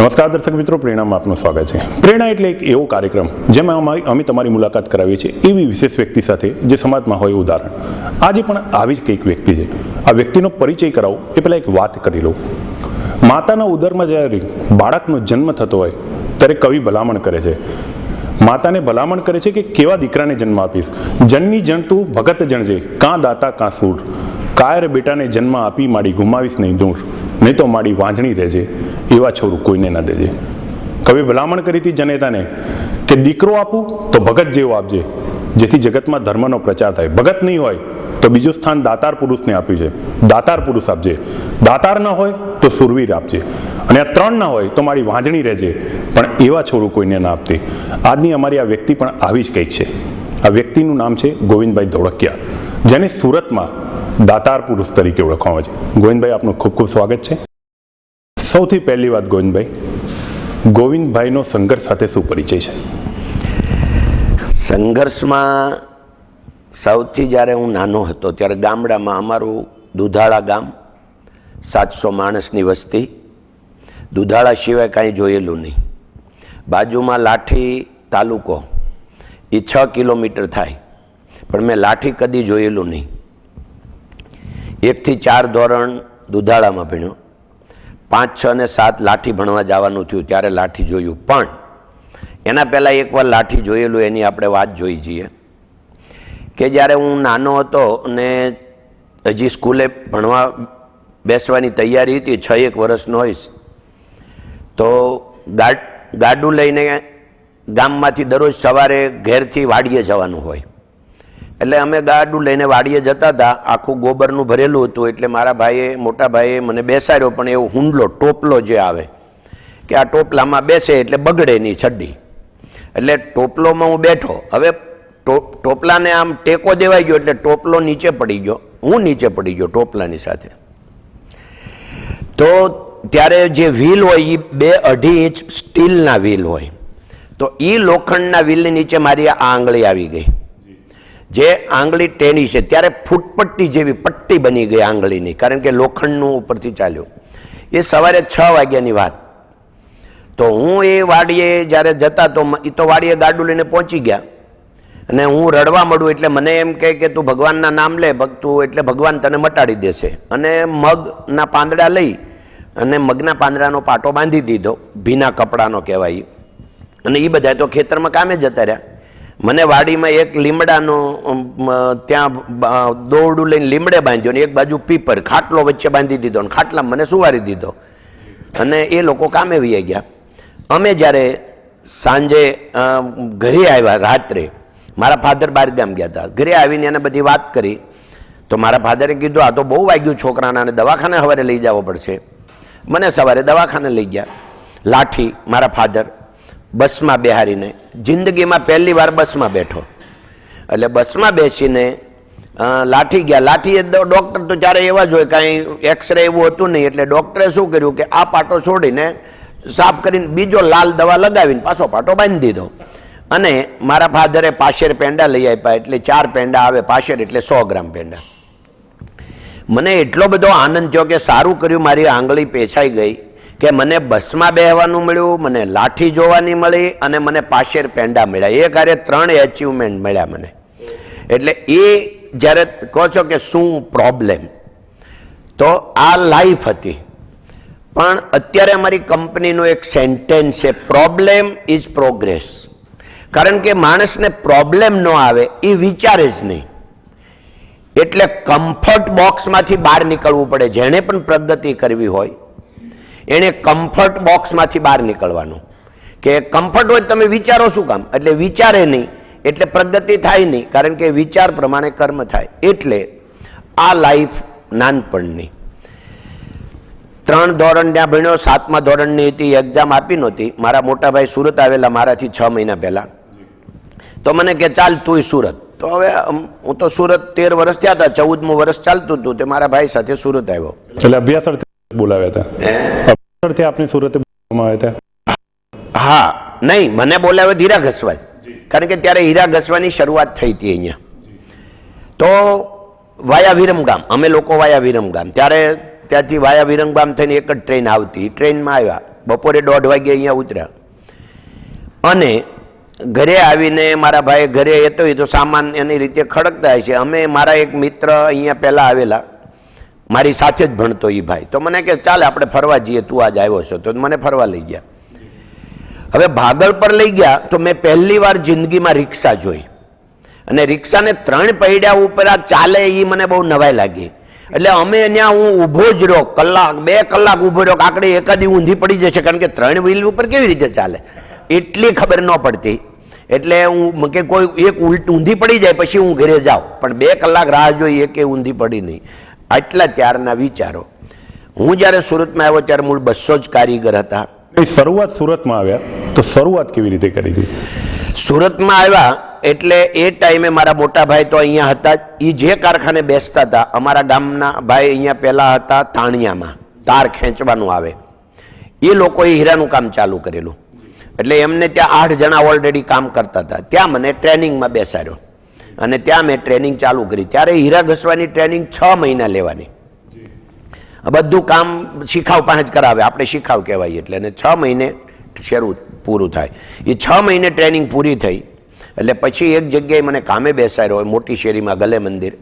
નમસ્કાર દર્શક મિત્રો, પ્રેરણામાં આપનું સ્વાગત છે. પ્રેરણા એટલે એક એવો કાર્યક્રમ જેમાં અમે તમારી મુલાકાત કરાવીએ છીએ એવી વિશેષ વ્યક્તિ સાથે જે સમાજમાં હોય ઉદાહરણ. આજે પણ આવી જ કંઈક વ્યક્તિ છે. આ વ્યક્તિનો પરિચય કરાવો એ પહેલાં એક વાત કરી લઉં. માતાના ઉદરમાં જ્યારે બાળકનો જન્મ થતો હોય ત્યારે કવિ ભલામણ કરે છે, માતાને ભલામણ કરે છે કે કેવા દીકરાને જન્મ આપીશ. જનની જણ તું ભગત જણજે, કાં દાતા કાં સૂર. કાયર બેટાને જન્મ આપી માડી ગુમાવીશ નહીં દૂર, નહીં તો માડી વાંજણી રહેજે, એવા છોરું કોઈને ન દેજે. કવિ ભલામણ કરી હતી જનેતાને કે દીકરો આપું તો ભગત જેવો આપજે, જેથી જગતમાં ધર્મનો પ્રચાર થાય. ભગત નહીં હોય તો બીજું સ્થાન દાતાર પુરુષને આપ્યું છે, દાતાર પુરુષ આપજે. દાતાર ન હોય તો સુરવીર આપજે, અને આ ત્રણ ના હોય તો મારી વાંજણી રહેજે, પણ એવા છોરું કોઈને ના આપતી. આજની અમારી આ વ્યક્તિ પણ આવી જ કંઈક છે. આ વ્યક્તિનું નામ છે ગોવિંદભાઈ ધોળકિયા, જેને સુરતમાં દાતાર પુરુષ તરીકે ઓળખવામાં છે. ગોવિંદભાઈ, આપનું ખૂબ ખૂબ સ્વાગત છે. સૌથી પહેલી વાત ગોવિંદભાઈ, ગોવિંદભાઈનો સંઘર્ષ સાથે શું પરિચય છે? સંઘર્ષમાં સૌથી જ્યારે હું નાનો હતો ત્યારે ગામડામાં અમારું દુધાળા ગામ, 700 માણસની વસ્તી. દુધાળા સિવાય કાંઈ જોયેલું નહીં. બાજુમાં લાઠી તાલુકો, એ 6 કિલોમીટર થાય, પણ મેં લાઠી કદી જોયેલું નહીં. 1 થી 4 ધોરણ દુધાળામાં ભણ્યો. 5, 6 અને 7 લાઠી ભણવા જવાનું થયું ત્યારે લાઠી જોયું. પણ એના પહેલાં એકવાર લાઠી જોયેલું એની આપણે વાત જોઈ જઈએ કે જ્યારે હું નાનો હતો અને હજી સ્કૂલે ભણવા બેસવાની તૈયારી હતી, 6-1 વર્ષનો હોઈશ, તો ગાડું લઈને ગામમાંથી દરરોજ સવારે ઘેરથી વાડીએ જવાનું હોય. એટલે અમે ગાડું લઈને વાડીએ જતા હતા. આખું ગોબરનું ભરેલું હતું. એટલે મારા ભાઈએ, મોટા ભાઈએ મને બેસાડ્યો, પણ એવો હુંડલો, ટોપલો જે આવે કે આ ટોપલામાં બેસે એટલે બગડે નહીં છડ્ડી. એટલે ટોપલોમાં હું બેઠો. હવે ટોપલાને આમ ટેકો દેવાઈ ગયો એટલે ટોપલો નીચે પડી ગયો, હું નીચે પડી ગયો ટોપલાની સાથે. તો ત્યારે જે વ્હીલ હોય એ 2-2.5 ઇંચ સ્ટીલના વ્હીલ હોય. તો એ લોખંડના વ્હીલની નીચે મારી આ આંગળી આવી ગઈ. જે આંગળી ટેણી છે ત્યારે ફૂટપટ્ટી જેવી પટ્ટી બની ગઈ આંગળીની, કારણ કે લોખંડનું ઉપરથી ચાલ્યું. એ સવારે 6 વાગ્યાની વાત. તો હું એ વાડીએ જ્યારે જતા તો એ તો વાડીએ ગાડું લઈને પહોંચી ગયા અને હું રડવા મળું. એટલે મને એમ કહે કે તું ભગવાનના નામ લે, ભક્તું, એટલે ભગવાન તને મટાડી દેશે. અને મગના પાંદડા લઈ અને મગના પાંદડાનો પાટો બાંધી દીધો, ભીના કપડાનો કહેવાય. અને એ બધા તો ખેતરમાં કામે જતા રહ્યા. મને વાડીમાં એક લીમડાનો ત્યાં દોરડું લઈને લીમડે બાંધ્યો ને એક બાજુ પીપર, ખાટલો વચ્ચે બાંધી દીધો અને ખાટલામાં મને સુવારી દીધો. અને એ લોકો કામે વહી ગયા. અમે જ્યારે સાંજે ઘરે આવ્યા, રાત્રે મારા ફાધર બહાર ગામ ગયા હતા. ઘરે આવીને એને બધી વાત કરી તો મારા ફાધરે કીધું આ તો બહુ વાગ્યું છોકરાના, અને દવાખાને સવારે લઈ જવો પડશે. મને સવારે દવાખાને લઈ ગયા. લાઠી મારા ફાધર બસમાં બેહારીને, જિંદગીમાં પહેલી વાર બસમાં બેઠો. એટલે બસમાં બેસીને લાઠી ગયા. લાઠીએ ડૉક્ટર તો ત્યારે એવા જ હોય, કાંઈ એક્સરે એવું હતું નહીં. એટલે ડૉક્ટરે શું કર્યું કે આ પાટો છોડીને સાફ કરીને બીજો લાલ દવા લગાવીને પાછો પાટો બાંધી દીધો. અને મારા ફાધરે પાશેર પેંડા લઈ આપ્યા. એટલે 4 પેંડા આવે પાશેર, એટલે 100 ગ્રામ પેંડા. મને એટલો બધો આનંદ થયો કે સારું કર્યું મારી આંગળી પેછાઈ ગઈ કે મને બસમાં બેહવાનું મળ્યું, મને લાઠી જોવાની મળી અને મને પાશેર પેંડા મળ્યા. એ કાર્ય 3 એચિવમેન્ટ મળ્યા મને. એટલે એ જ્યારે કહો છો કે શું પ્રોબ્લેમ, તો આ લાઈફ હતી. પણ અત્યારે અમારી કંપનીનું એક સેન્ટેન્સ છે, પ્રોબ્લેમ ઇઝ પ્રોગ્રેસ. કારણ કે માણસને પ્રોબ્લેમ ન આવે એ વિચારે જ નહીં. એટલે કમ્ફર્ટ બોક્સમાંથી બહાર નીકળવું પડે. જેણે પણ પ્રગતિ કરવી હોય એણે કમ્ફર્ટ બોક્સમાંથી બહાર નીકળવાનું. કે કમ્ફર્ટ હોય તમે વિચારો શું કામ, એટલે વિચારે નહીં એટલે પ્રગતિ થાય નહીં, કારણ કે વિચાર પ્રમાણે કર્મ થાય. એટલે આ લાઈફ નાનપણની 3 ધોરણ ત્યાં ભણ્યો. 7મા ધોરણની હતી, એક્ઝામ આપી નહોતી. મારા મોટા ભાઈ સુરત આવેલા મારાથી 6 મહિના પહેલાં. તો મને કે ચાલ તુંય સુરત. તો હવે હું તો સુરત 13 વર્ષ થયા હતા, 14મું વર્ષ ચાલતું હતું તે મારા ભાઈ સાથે સુરત આવ્યો. એટલે અભ્યાસ બોલાવ્યા હતા આપને સુરતે બોલાવવામાં આવ્યા હતા? હા, નહીં, મને બોલાવ્યો હીરા ઘસવા જ, કારણ કે ત્યારે હીરા ઘસવાની શરૂઆત થઈ હતી અહીંયા. તો વાયા વિરમગામ, અમે લોકો વાયા વિરમગામ, ત્યારે ત્યાંથી વાયા વિરમગામ થઈને એક જ ટ્રેન આવતી. ટ્રેનમાં આવ્યા, બપોરે 1:30 વાગે અહીંયા ઉતર્યા અને ઘરે આવીને મારા ભાઈ ઘરે હતો એ તો સામાન એની રીતે ખડકતા હશે. અમે મારા એક મિત્ર અહીંયા પહેલાં આવેલા મારી સાથે જ ભણતો એ ભાઈ, તો મને કે ચાલે આપણે ફરવા જઈએ, તું આજ આવ્યો છો, તો મને ફરવા લઈ ગયા. હવે ભાગળ પર લઈ ગયા તો મેં પહેલી વાર જિંદગીમાં રિક્ષા જોઈ અને રિક્ષાને 3 પૈડા ઉપર આ ચાલે એ મને બહુ નવાઈ લાગી. એટલે અમે ત્યાં હું ઊભો જ રહ્યો, કલાક 2 કલાક ઊભો રહ્યો, કાકડી એકાદી ઊંધી પડી જશે, કારણ કે 3 વ્હીલ ઉપર કેવી રીતે ચાલે એટલી ખબર ન પડતી. એટલે હું કે કોઈ એક ઊંધી પડી જાય પછી હું ઘરે જાઉં, પણ 2 કલાક રાહ જોઈ, એકે ઊંધી પડી નહીં. આટલા ત્યારના વિચારો. હું જ્યારે સુરતમાં આવ્યો ત્યારે મૂળ 200 જ કારીગર હતા. શરૂઆત સુરતમાં આવ્યા તો શરૂઆત કેવી રીતે કરી હતી? સુરતમાં આવ્યા એટલે એ ટાઈમે મારા મોટા ભાઈ તો અહીંયા હતા, એ જે કારખાને બેસતા હતા, અમારા ગામના ભાઈ અહીંયા પહેલાં હતા તાણિયામાં, તાર ખેંચવાનું આવે, એ લોકોએ હીરાનું કામ ચાલુ કરેલું. એટલે એમને ત્યાં 8 જણા ઓલરેડી કામ કરતા હતા. ત્યાં મને ટ્રેનિંગમાં બેસાડ્યો અને ત્યાં મેં ટ્રેનિંગ ચાલુ કરી. ત્યારે હીરા ઘસવાની ટ્રેનિંગ 6 મહિના લેવાની, બધું કામ શીખાવ પાસે જ કરાવે, આપણે શીખાવ કહેવાય. એટલે અને 6 મહિને પૂરું થાય. એ 6 મહિને ટ્રેનિંગ પૂરી થઈ એટલે પછી એક જગ્યાએ મને કામે બેસાડ્યો હોય મોટી શેરીમાં ગલે મંદિર.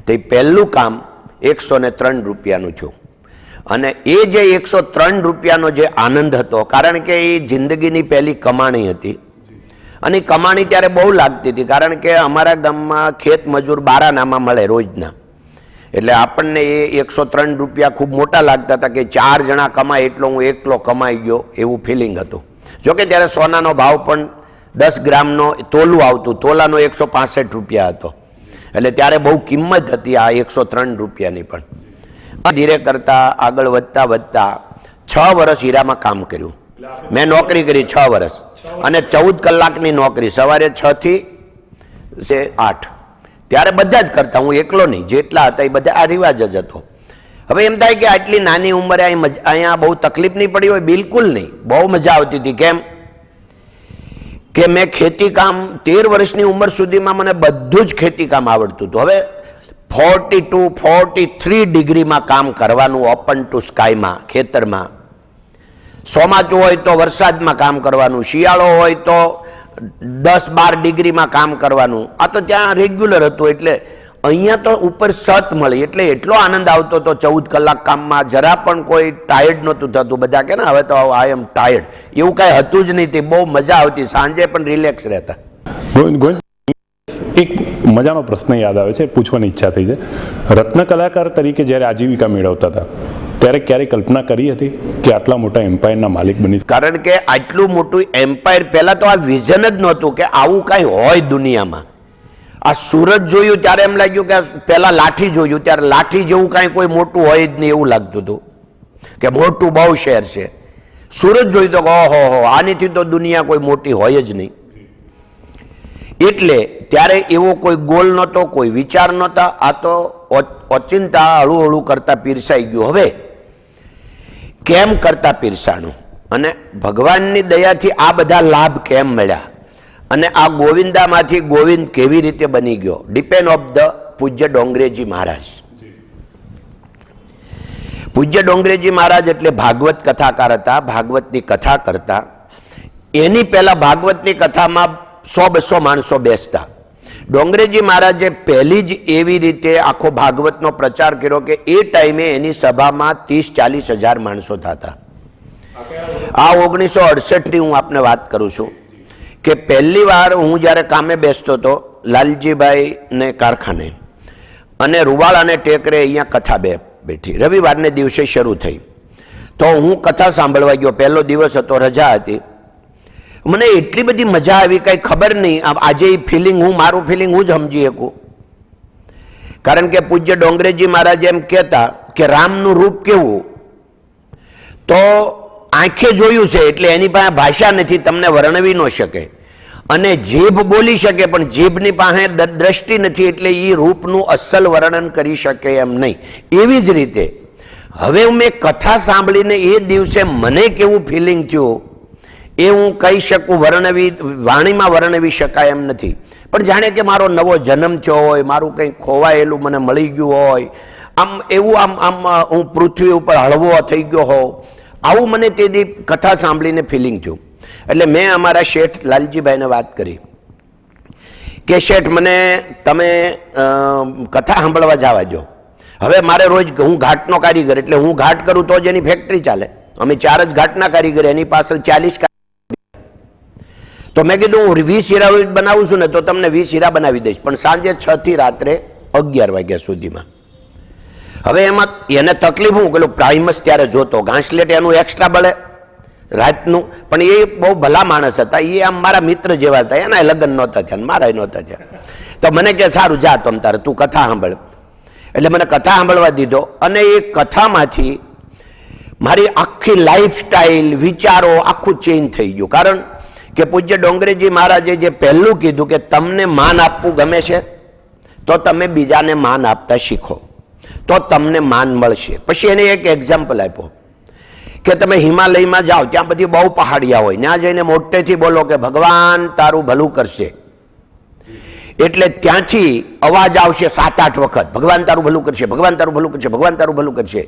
તો એ પહેલું કામ 103 રૂપિયાનું થયું. અને એ જે 103 રૂપિયાનો જે આનંદ હતો, કારણ કે એ જિંદગીની પહેલી કમાણી હતી અને કમાણી ત્યારે બહુ લાગતી હતી, કારણ કે અમારા ગામમાં ખેત મજૂર બારાનામાં મળે રોજના. એટલે આપણને એ 103 રૂપિયા ખૂબ મોટા લાગતા હતા કે 4 જણા કમાય એટલો હું એકલો કમાઈ ગયો એવું ફિલિંગ હતું. જોકે ત્યારે સોનાનો ભાવ પણ 10 ગ્રામનો તોલું આવતું, તોલાનો 165 રૂપિયા હતો. એટલે ત્યારે બહુ કિંમત હતી આ 103 રૂપિયાની. પણ ધીરે કરતા આગળ વધતા વધતા 6 વર્ષ હીરામાં કામ કર્યું. મેં નોકરી કરી 6 વર્ષ અને 14 કલાકની નોકરી, સવારે 6 થી 8. ત્યારે બધા જ કરતા, હું એકલો નહીં, જેટલા હતા એ બધા આ રિવાજ જ હતો. હવે એમ થાય કે આટલી નાની ઉંમરે અહીંયા બહુ તકલીફ નહીં પડી હોય, બિલકુલ નહીં, બહુ મજા આવતી હતી. કેમ કે મેં ખેતી કામ 13 વર્ષની ઉંમર સુધીમાં મને બધું જ ખેતી કામ આવડતું હતું. હવે 42-43 ડિગ્રીમાં કામ કરવાનું, ઓપન ટુ સ્કાયમાં, ખેતરમાં. ચોમાસું હોય તો વરસાદમાં કામ કરવાનું, શિયાળો હોય તો 10-12 ડિગ્રીમાં કામ કરવાનું. આ તો ત્યાં રેગ્યુલર હતું. એટલે અહીંયા તો ઉપર છત મળી એટલે એટલો આનંદ આવતો હતો 14 કલાક કામમાં. જરા પણ કોઈ ટાયર્ડ નહોતું થતું. બધા કે ને હવે તો આઈ એમ ટાયર્ડ, એવું કાંઈ હતું જ નહીં. તે બહુ મજા આવતી, સાંજે પણ રિલેક્સ રહેતા. એક મજાનો પ્રશ્ન યાદ આવે છે, પૂછવાની ઈચ્છા થઈ છે. રત્ન કલાકાર તરીકે જ્યારે આજીવિકા મેળવતા હતા ત્યારે ક્યારેય કલ્પના કરી હતી કે આટલા મોટા એમ્પાયરના માલિક બની? કારણ કે આટલું મોટું એમ્પાયર, પહેલાં તો આ વિઝન જ નહોતું કે આવું કાંઈ હોય દુનિયામાં. આ સુરત જોયું ત્યારે એમ લાગ્યું કે પહેલાં લાઠી જોયું ત્યારે લાઠી જેવું કાંઈ કોઈ મોટું હોય જ નહીં એવું લાગતું હતું કે મોટું બહુ શહેર છે. સુરત જોયું તો ઓહો હો, આનીથી તો દુનિયા કોઈ મોટી હોય જ નહીં. એટલે ત્યારે એવો કોઈ ગોલ નહોતો, કોઈ વિચાર નહોતા. આ તો ઓચિંતા હળું હળું કરતા પીરસાઈ ગયું. હવે કેમ કરતા પીરસાણું અને ભગવાનની દયાથી આ બધા લાભ કેમ મળ્યા અને આ ગોવિંદામાંથી ગોવિંદ કેવી રીતે બની ગયો, ડિપેન્ડ ઓફ ધ પૂજ્ય ડોંગરેજી મહારાજ. પૂજ્ય ડોંગરેજી મહારાજ એટલે ભાગવત કથાકાર હતા, ભાગવતની કથા કરતા. એની પહેલા ભાગવતની કથામાં 100-200 માણસો બેસતા. ડોંગરેજી મહારાજે પહેલી જ એવી રીતે આખો ભાગવતનો પ્રચાર કર્યો કે એ ટાઈમે એની સભામાં 30-40 હજાર માણસો થતા. આ 1968ની હું આપને વાત કરું છું કે પહેલી વાર હું જ્યારે કામે બેસતો હતો લાલજીભાઈને કારખાને, અને રૂવાળ અને ટેકરે અહીંયા કથા બેઠી, રવિવારને દિવસે શરૂ થઈ. તો હું કથા સાંભળવા ગયો, પહેલો દિવસ હતો, રજા હતી. મને એટલી બધી મજા આવી, કાંઈ ખબર નહીં. આજે એ ફિલિંગ મારું ફિલિંગ હું જ સમજી શકું. કારણ કે પૂજ્ય ડોંગરેજી મહારાજ એમ કહેતા કે રામનું રૂપ કેવું, તો આંખે જોયું છે એટલે એની પાસે ભાષા નથી, તમને વર્ણવી ન શકે. અને જીભ બોલી શકે પણ જીભની પાસે દ્રષ્ટિ નથી, એટલે એ રૂપનું અસલ વર્ણન કરી શકે એમ નહીં. એવી જ રીતે હવે મેં કથા સાંભળીને એ દિવસે મને કેવું ફિલિંગ થયું એ હું કહી શકું, વાણીમાં વર્ણવી શકાય એમ નથી. પણ જાણે કે મારો નવો જન્મ થયો હોય, મારું કંઈક ખોવાયેલું મને મળી ગયું હોય, આમ એવું આમ હું પૃથ્વી ઉપર હળવો થઈ ગયો હોઉં. આવું મને તે દી કથા સાંભળીને ફિલિંગ થયું. એટલે મેં અમારા શેઠ લાલજીભાઈને વાત કરી કે શેઠ મને તમે કથા સાંભળવા જવા દો. હવે મારે રોજ હું ઘાટનો કારીગર, એટલે હું ઘાટ કરું તો જ એની ફેક્ટરી ચાલે. અમે 4 જ ઘાટના કારીગર, એની પાછળ 40. તો મેં કીધું હું 20 હીરા બનાવું છું ને તો તમને 20 હીરા બનાવી દઈશ, પણ સાંજે 6 થી રાત્રે 11 વાગ્યા સુધીમાં. હવે એમાં એને તકલીફ હું પેલું પ્રાઇમસ ત્યારે જોતો, ઘાસલેટ એનું એક્સ્ટ્રા બળે રાતનું, પણ એ બહુ ભલા માણસ હતા, એ આમ મારા મિત્ર જેવા હતા, એના લગ્ન નહોતા થયા, મારા નહોતા થયા. તો મને કે સારું જા તમ તારે, તું કથા સાંભળ. એટલે મને કથા સાંભળવા દીધો, અને એ કથામાંથી મારી આખી લાઈફસ્ટાઈલ, વિચારો આખું ચેન્જ થઈ ગયું. કારણ કે પૂજ્ય ડોંગરેજી મહારાજે જે પહેલું કીધું કે તમને માન આપવું ગમે છે તો તમે બીજાને માન આપતા શીખો, તો તમને માન મળશે. પછી એને એક એક્ઝામ્પલ આપ્યો કે તમે હિમાલયમાં જાઓ, ત્યાં બધી બહુ પહાડિયા હોય, ત્યાં જઈને મોટેથી બોલો કે ભગવાન તારું ભલું કરશે, એટલે ત્યાંથી અવાજ આવશે 7-8 વખત, ભગવાન તારું ભલું કરશે, ભગવાન તારું ભલું કરશે, ભગવાન તારું ભલું કરશે.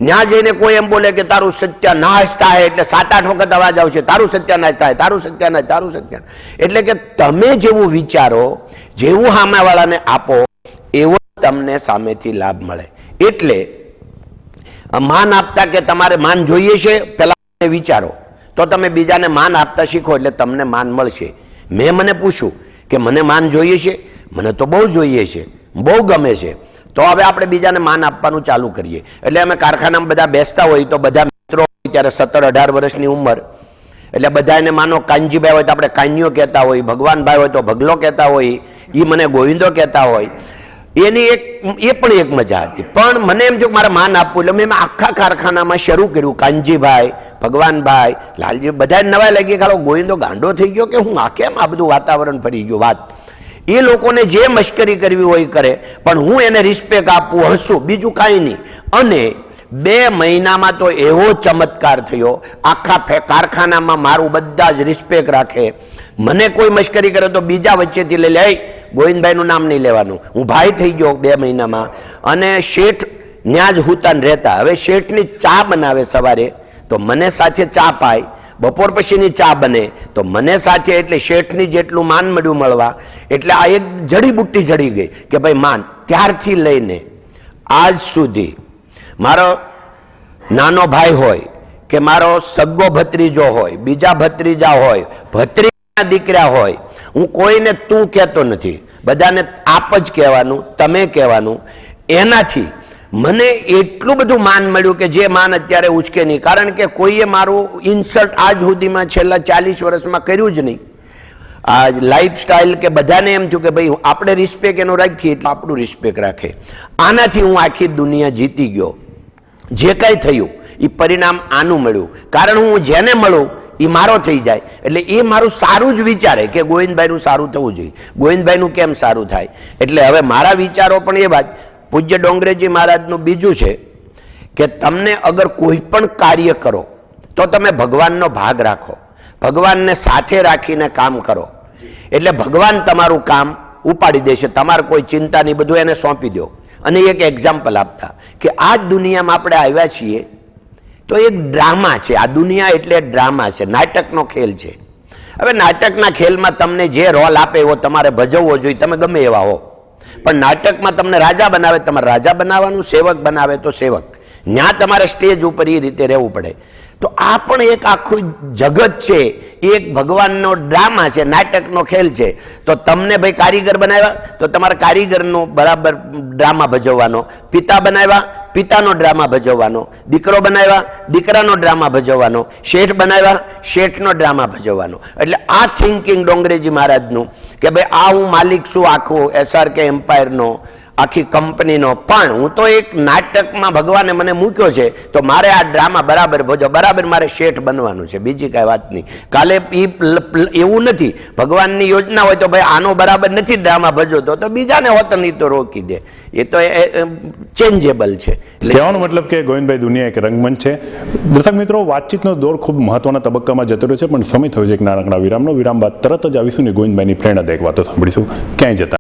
ત્યાં જઈને કોઈ એમ બોલે કે તારું સત્યાનાશ થાય, એટલે 7-8 વખત અવાજ આવશે, તારું સત્યાનાશ થાય, તારું સત્યાનાશ, તારું સત્યાનાશ. એટલે કે તમે જેવું વિચારો, જેવું સામેવાળાને આપો, એવો તમને સામેથી લાભ મળે. એટલે માન આપતા કે તમારે માન જોઈએ છે, પેલા વિચારો, તો તમે બીજાને માન આપતા શીખો, એટલે તમને માન મળશે. મને પૂછ્યું કે મને માન જોઈએ છે, મને તો બહુ જોઈએ છે, બહુ ગમે છે, તો હવે આપણે બીજાને માન આપવાનું ચાલુ કરીએ. એટલે અમે કારખાનામાં બધા બેસતા હોય તો બધા મિત્રો ત્યારે 17-18 વર્ષની ઉંમર, એટલે બધા એને માનો કાનજીભાઈ હોય તો આપણે કાન્યો કહેતા હોય, ભગવાનભાઈ હોય તો ભગલો કહેતા હોય, એ મને ગોવિંદો કહેતા હોય. એની એ પણ એક મજા હતી. પણ મને એમ થયું મારે માન આપવું, એટલે મેં આખા કારખાનામાં શરૂ કર્યું, કાનજીભાઈ, ભગવાનભાઈ, લાલજી, બધા નવા લાગી, ખાલો ગોવિંદો ગાંડો થઈ ગયો કે હું આ કેમ આ બધું વાતાવરણ ફરી ગયું. વાત એ લોકોને જે મશ્કરી કરવી હોય કરે, પણ હું એને રિસ્પેક્ટ આપું, હસું, બીજું કાંઈ નહીં. અને 2 મહિનામાં તો એવો ચમત્કાર થયો, આખા કારખાનામાં મારું બધા જ રિસ્પેક્ટ રાખે. મને કોઈ મશ્કરી કરે તો બીજા વચ્ચેથી લઈ લે, ગોવિંદભાઈનું નામ નહીં લેવાનું, હું ભાઈ થઈ ગયો 2 મહિનામાં. અને શેઠ ન્યા જ હુતાન રહેતા. હવે શેઠની ચા બનાવે સવારે તો મને સાથે ચા પાય, બપોર પછીની ચા બને તો મને સાથે, એટલે શેઠની જેટલું માન મળ્યું મળવા, એટલે આ એક જડીબુટ્ટી જડી ગઈ કે ભાઈ માન. ત્યારથી લઈને આજ સુધી મારો નાનો ભાઈ હોય કે મારો સગ્ગો ભત્રીજો હોય, બીજા ભત્રીજા હોય, ભત્રીજાના દીકરા હોય, હું કોઈને તું કહેતો નથી, બધાને આપ જ કહેવાનું, તમે કહેવાનું. એનાથી મને એટલું બધું માન મળ્યું કે જે માન અત્યારે ઉચકે નહીં. કારણ કે કોઈએ મારું ઇન્સલ્ટ આજ સુધીમાં છેલ્લા 40 વર્ષમાં કર્યું જ નહીં. આ લાઈફસ્ટાઈલ કે બધાને એમ થયું કે ભાઈ આપણે રિસ્પેક્ટ એનો રાખીએ એટલે આપણું રિસ્પેક્ટ રાખે. આનાથી હું આખી દુનિયા જીતી ગયો. જે કાંઈ થયું એ પરિણામ આનું મળ્યું. કારણ હું જેને મળું એ મારો થઈ જાય, એટલે એ મારું સારું જ વિચારે કે ગોવિંદભાઈનું સારું થવું જોઈએ, ગોવિંદભાઈનું કેમ સારું થાય. એટલે હવે મારા વિચારો પણ એ વાત. પૂજ્ય ડોંગરેજી મહારાજનું બીજું છે કે તમને અગર કોઈ પણ કાર્ય કરો તો તમે ભગવાનનો ભાગ રાખો, ભગવાનને સાથે રાખીને કામ કરો, એટલે ભગવાન તમારું કામ ઉપાડી દેશે. તમારે કોઈ ચિંતા નહીં, બધું એને સોંપી દો. અને એક એક્ઝામ્પલ આપતા કે આ દુનિયામાં આપણે આવ્યા છીએ તો એક ડ્રામા છે. આ દુનિયા એટલે ડ્રામા છે, નાટકનો ખેલ છે. હવે નાટકના ખેલમાં તમને જે રોલ આપે એવો તમારે ભજવવો જોઈએ, તમે ગમે એવા હો. પણ નાટકમાં તમને રાજા બનાવે, તમારે રાજા બનાવવાનું, સેવક બનાવે તો સેવક. ત્યાં તમારે સ્ટેજ ઉપર એ રીતે રહેવું પડે. તો આ પણ એક આખું જગત છે, એક ભગવાનનો ડ્રામા છે, નાટકનો ખેલ છે. તો તમને ભાઈ કારીગર બનાવ્યા તો તમારે કારીગરનો બરાબર ડ્રામા ભજવવાનો, પિતા બનાવ્યા પિતાનો ડ્રામા ભજવવાનો, દીકરો બનાવ્યા દીકરાનો ડ્રામા ભજવવાનો, શેઠ બનાવ્યા શેઠનો ડ્રામા ભજવવાનો. એટલે આ થિંકિંગ ડોંગરેજી મહારાજનું કે ભાઈ આ હું માલિક છું આખું SRK એમ્પાયરનો, આખી કંપનીનો, પણ હું તો એક નાટકમાં ભગવાને મને મૂક્યો છે તો મારે આ ડ્રામા બરાબર ભજો, બરાબર મારે શેઠ બનવાનું છે, બીજી કાંઈ વાત નહીં. કાલે એવું નથી, ભગવાનની યોજના હોય તો ભાઈ આનો બરાબર નથી ડ્રામા ભજવતો તો બીજાને હોત નહીં તો રોકી દે. એ તો ચેન્જેબલ છે. કહેવાનો મતલબ કે ગોવિંદભાઈ દુનિયા એક રંગમંચ છે. દર્શક મિત્રો, વાતચીતનો દોર ખૂબ મહત્વના તબક્કામાં જતો રહ્યો છે, પણ સમય થયો છે એક નાનકડા વિરામનો. વિરામ બાદ તરત જ આવીશું ને ગોવિંદભાઈની પ્રેરણાદાયક વાતો સાંભળીશું. ક્યાંય જતા